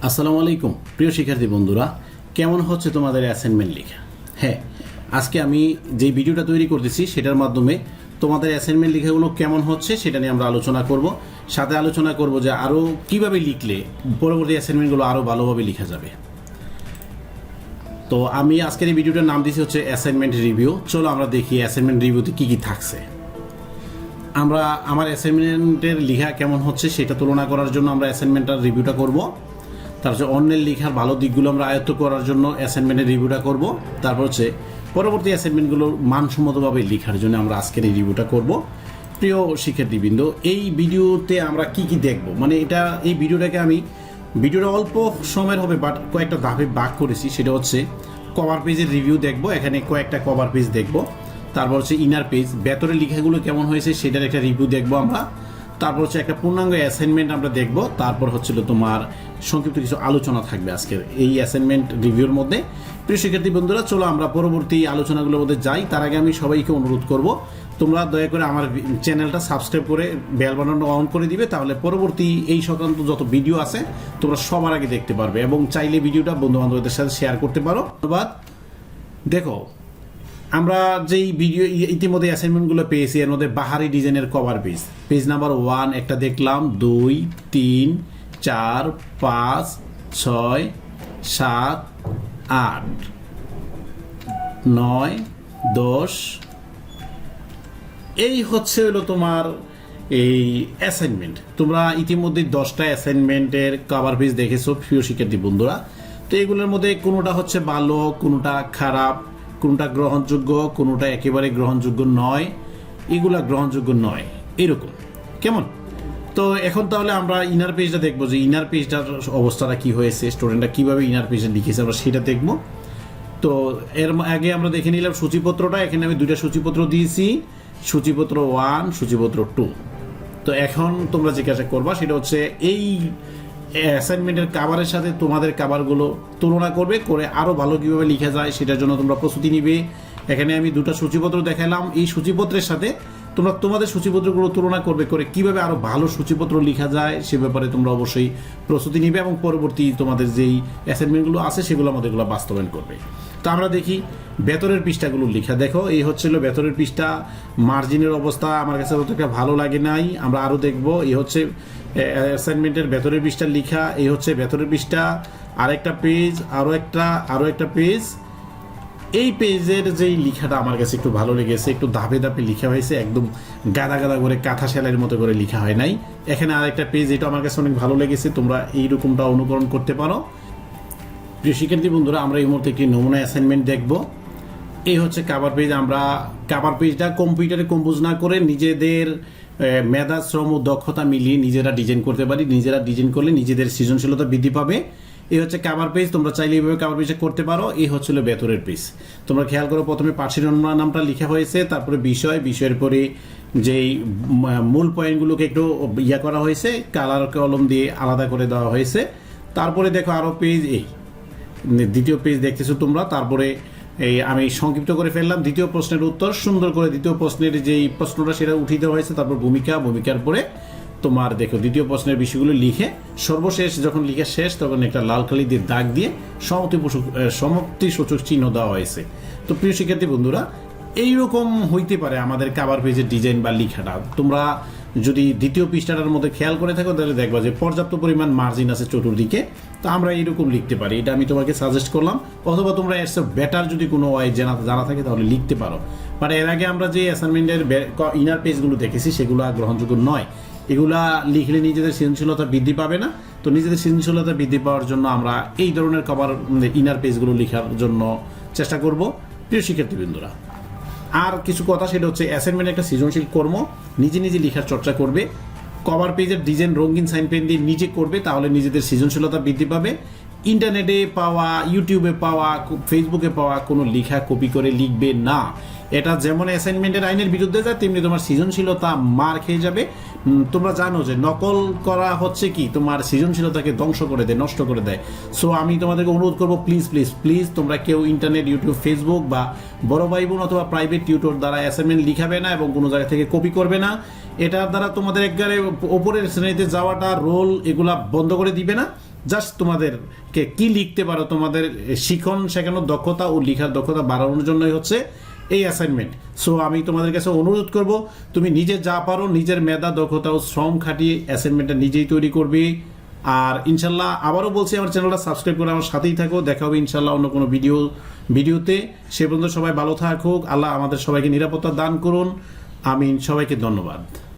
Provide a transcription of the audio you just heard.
আসসালামু আলাইকুম প্রিয় শিক্ষার্থী বন্ধুরা, কেমন হচ্ছে তোমাদের অ্যাসাইনমেন্ট লেখা? হ্যাঁ, আজকে আমি যে ভিডিওটা তৈরি করতেছি সেটার মাধ্যমে তোমাদের অ্যাসাইনমেন্ট লেখাগুলো কেমন হচ্ছে সেটা নিয়ে আমরা আলোচনা করব। সাথে আলোচনা করব যে আরও কিভাবে লিখলে পরবর্তী অ্যাসাইনমেন্টগুলো আরও ভালোভাবে লেখা যাবে। তো আমি আজকের এই ভিডিওটার নাম দিয়েছি হচ্ছে অ্যাসাইনমেন্ট রিভিউ। চলো আমরা দেখি অ্যাসাইনমেন্ট রিভিউতে কী কী থাকছে। আমরা আমার অ্যাসাইনমেন্টের লেখা কেমন হচ্ছে সেটা তুলনা করার জন্য আমরা অ্যাসাইনমেন্টের রিভিউটা করব। তারপর অন্যের লেখার ভালো দিকগুলো আমরা আয়ত্ত করার জন্য অ্যাসাইনমেন্টের রিভিউটা করব। তারপর হচ্ছে পরবর্তী অ্যাসাইনমেন্টগুলো মানসম্মতভাবে লেখার জন্য আমরা আজকের এই রিভিউটা করব। প্রিয় শিক্ষার্থীবৃন্দ, এই ভিডিওতে আমরা কি কি দেখব, মানে এই ভিডিওটা অল্প সময়ের হবে, বাট কয়েকটা ধাপে ভাগ করেছি। সেটা হচ্ছে কভার পেজের রিভিউ দেখব, এখানে কয়েকটা কভার পেজ দেখব। তারপর হচ্ছে ইনার পেজ, ভেতরের লেখাগুলো কেমন হয়েছে সেটার একটা রিভিউ দেখব আমরা। তারপর হচ্ছে একটা পূর্ণাঙ্গ অ্যাসাইনমেন্ট আমরা দেখব। তারপর হচ্ছিল তোমার সংক্ষিপ্ত কিছু আলোচনা থাকবে আজকের এই অ্যাসাইনমেন্ট রিভিউর মধ্যে। প্রিয় শিক্ষার্থী বন্ধুরা, চলো আমরা পরবর্তী আলোচনাগুলোর মধ্যে যাই। তার আগে আমি সবাইকে অনুরোধ করব, তোমরা দয়া করে আমার চ্যানেলটা সাবস্ক্রাইব করে বেল বাটনটা অন করে দিবে, তাহলে পরবর্তী এই সংক্রান্ত যত ভিডিও আছে তোমরা সবার আগে দেখতে পারবে এবং চাইলে ভিডিওটা বন্ধু বান্ধবদের সাথে শেয়ার করতে পারো। ধন্যবাদ। দেখো, আমরা যেই ভিডিও ইতিমধ্যে অ্যাসাইনমেন্টগুলো পেয়েছি এর মধ্যে বাহারি ডিজাইনের কভার পেজ নাম্বার 1 একটা দেখলাম, 2, 3, 4, 5, 6, 7, 8, 9, 10 এই হলো তোমার এই অ্যাসাইনমেন্ট। তোমরা ইতিমধ্যে 10টা অ্যাসাইনমেন্টের কভার পেজ দেখেছো প্রিয় শিক্ষার্থী বন্ধুরা। তো এগুলোর মধ্যে কোনোটা হচ্ছে ভালো, কোনোটা খারাপ, কোনটা গ্রহণযোগ্য, কোনোটা একেবারে গ্রহণযোগ্য নয়, এগুলা গ্রহণযোগ্য নয়, এরকম কেমন। তো এখন তাহলে আমরা ইনার পেজটা দেখবো, যে ইনার পেজটার অবস্থাটা কি হয়েছে, স্টুডেন্টরা কিভাবে ইনার পেজে লিখেছে আমরা সেটা দেখবো। তো এর আগে আমরা দেখে নিলাম সূচিপত্রটা। এখানে আমি 2টা সূচিপত্র দিয়েছি, সূচিপত্র 1, সূচিপত্র 2। তো এখন তোমরা জিজ্ঞাসা করবা সেটা হচ্ছে এই অ্যাসাইনমেন্টের কাভারের সাথে তোমাদের কাভারগুলো তুলনা করবে, করে আরও ভালো কীভাবে লেখা যায় সেটার জন্য তোমরা প্রস্তুতি নিবে। এখানে আমি 2টা সূচিপত্র দেখালাম, এই সূচিপত্রের সাথে তোমরা তোমাদের সূচিপত্রগুলো তুলনা করবে, করে কিভাবে আরও ভালো সূচিপত্র লেখা যায় সে ব্যাপারে তোমরা অবশ্যই প্রস্তুতি নিবে এবং পরবর্তী তোমাদের যেই অ্যাসাইনমেন্টগুলো আছে সেগুলো আমাদেরগুলো বাস্তবায়ন করবে। তো আমরা দেখি ভেতরের পৃষ্ঠাগুলো লেখা। দেখো, এই হচ্ছিল ভেতরের পৃষ্ঠা। মার্জিনের অবস্থা আমার কাছে অতটা ভালো লাগে নাই, আমরা আরও দেখব। এই হচ্ছে অ্যাসাইনমেন্টের ভেতরের পৃষ্ঠা লেখা, এই হচ্ছে ভেতরের পৃষ্ঠা, আরেকটা পেজ, আরও একটা পেজ। এই পেজের যেই লেখাটা আমার কাছে একটু ভালো লেগেছে, একটু ধাপে ধাপে লেখা হয়েছে, একদম গাদা গাদা করে কাঁথা সেলাইয়ের মতো করে লেখা হয় নাই। এখানে আরেকটা পেজ, এটা আমার কাছে অনেক ভালো লেগেছে, তোমরা এইরকমটা অনুকরণ করতে পারো। প্রিয় শিক্ষার্থী বন্ধুরা, আমরা এই মুহূর্তে একটি নমুনা অ্যাসাইনমেন্ট দেখব। এই হচ্ছে কাভার পেজ। আমরা কাভার পেজটা কম্পিউটারে কম্পোজ না করে নিজেদের মেধা, শ্রম ও দক্ষতা মিলিয়ে নিজেরা ডিজাইন করতে পারি। নিজেরা ডিজাইন করলে নিজেদের সৃজনশীলতা বৃদ্ধি পাবে। এই হচ্ছে কাভার পেজ, তোমরা চাইলে এইভাবে কাভার পেজটা করতে পারো। এই হচ্ছিল ভেতরের পেজ। তোমরা খেয়াল করো, প্রথমে পার্শ্বের নামটা লেখা হয়েছে, তারপরে বিষয়ের পরে যেই মূল পয়েন্টগুলোকে একটু করা হয়েছে, কালার কলম দিয়ে আলাদা করে দেওয়া হয়েছে। তারপরে দেখো আরও পেজ, এই দ্বিতীয় পেজ দেখতেছো তোমরা। তারপরে এই আমি সংক্ষিপ্ত করে ফেললাম দ্বিতীয় প্রশ্নের উত্তর, সুন্দর করে দ্বিতীয় প্রশ্নের যেই প্রশ্নটা সেটা উঠিয়ে দেওয়া হয়েছে। তারপর ভূমিকার পরে তোমার দেখো দ্বিতীয় প্রশ্নের বিষয়গুলো লিখে সর্বশেষ যখন লিখে শেষ তখন একটা লাল কালি দিয়ে দাগ দিয়ে সমাপ্তি সূচক চিহ্ন দেওয়া হয়েছে। তো প্রিয় শিক্ষার্থী বন্ধুরা, এইরকম হইতে পারে আমাদের কাভার পেজের ডিজাইন বা লেখাটা। তোমরা যদি দ্বিতীয় পৃষ্ঠাটার মধ্যে খেয়াল করে থাকো তাহলে দেখবা যে পর্যাপ্ত পরিমাণ মার্জিন আছে চতুর্দিকে। তো আমরা এইরকম লিখতে পারি, এটা আমি তোমাকে সাজেস্ট করলাম। অথবা তোমরা এর চেয়ে বেটার যদি কোনো ওয়াই জানা থাকে তাহলে লিখতে পারো। বাট এর আগে আমরা যে অ্যাসাইনমেন্টের ইনার পেজগুলো দেখেছি সেগুলো গ্রহণযোগ্য নয়। এগুলা লিখলে নিজেদের সৃজনশীলতা বৃদ্ধি পাবে না। তো নিজেদের সৃজনশীলতা বৃদ্ধি পাওয়ার জন্য আমরা এই ধরনের কভার ইনার পেজগুলো লেখার জন্য চেষ্টা করব। প্রিয় শিক্ষার্থীবৃন্দরা, আর কিছু কথা, সেটা হচ্ছে অ্যাসাইনমেন্ট একটা সৃজনশীল কর্ম, নিজে নিজে লেখার চর্চা করবে। কভার পেজের ডিজাইন রঙিন সাইন পেন দিয়ে নিজে করবে, তাহলে নিজেদের সৃজনশীলতা বৃদ্ধি পাবে। ইন্টারনেটে পাওয়া, ইউটিউবে পাওয়া, ফেসবুকে পাওয়া কোনো লেখা কপি করে লিখবে না। এটা যেমন অ্যাসাইনমেন্টের আইনের বিরুদ্ধে যায়, তেমনি তোমার সৃজনশীলতা মার খেয়ে যাবে। তোমরা জানো যে নকল করা হচ্ছে কি তোমার সৃজনশীলতাকে ধ্বংস করে দেয়, নষ্ট করে দেয়। সো আমি তোমাদেরকে অনুরোধ করবো, প্লিজ প্লিজ প্লিজ তোমরা কেউ ইন্টারনেট, ইউটিউব, ফেসবুক বা বড় ভাই বোন অথবা প্রাইভেট টিউটর দ্বারা অ্যাসাইনমেন্ট লিখাবে না এবং কোনো জায়গা থেকে কপি করবে না। এটার দ্বারা তোমাদের একবারে ওপরের শ্রেণীতে যাওয়াটা, রোল এগুলা বন্ধ করে দিবে না, জাস্ট তোমাদেরকে কি লিখতে পারো, তোমাদের শিখন শেখানোর দক্ষতা ও লেখার দক্ষতা বাড়ানোর জন্যই হচ্ছে এই অ্যাসাইনমেন্ট। সো আমি তোমাদের কাছে অনুরোধ করব, তুমি নিজে যা পারো নিজের মেধা দক্ষতা ও শ্রম খাটিয়ে অ্যাসাইনমেন্টটা নিজেই তৈরি করবে। আর ইনশাল্লাহ আবারও বলছি, আমার চ্যানেলটা সাবস্ক্রাইব করে আমার সাথেই থাকো। দেখা হবে ইনশাল্লাহ অন্য কোনো ভিডিওতে। সে পর্যন্ত সবাই ভালো থাকুক। আল্লাহ আমাদের সবাইকে নিরাপত্তা দান করুন। আমিন। সবাইকে ধন্যবাদ।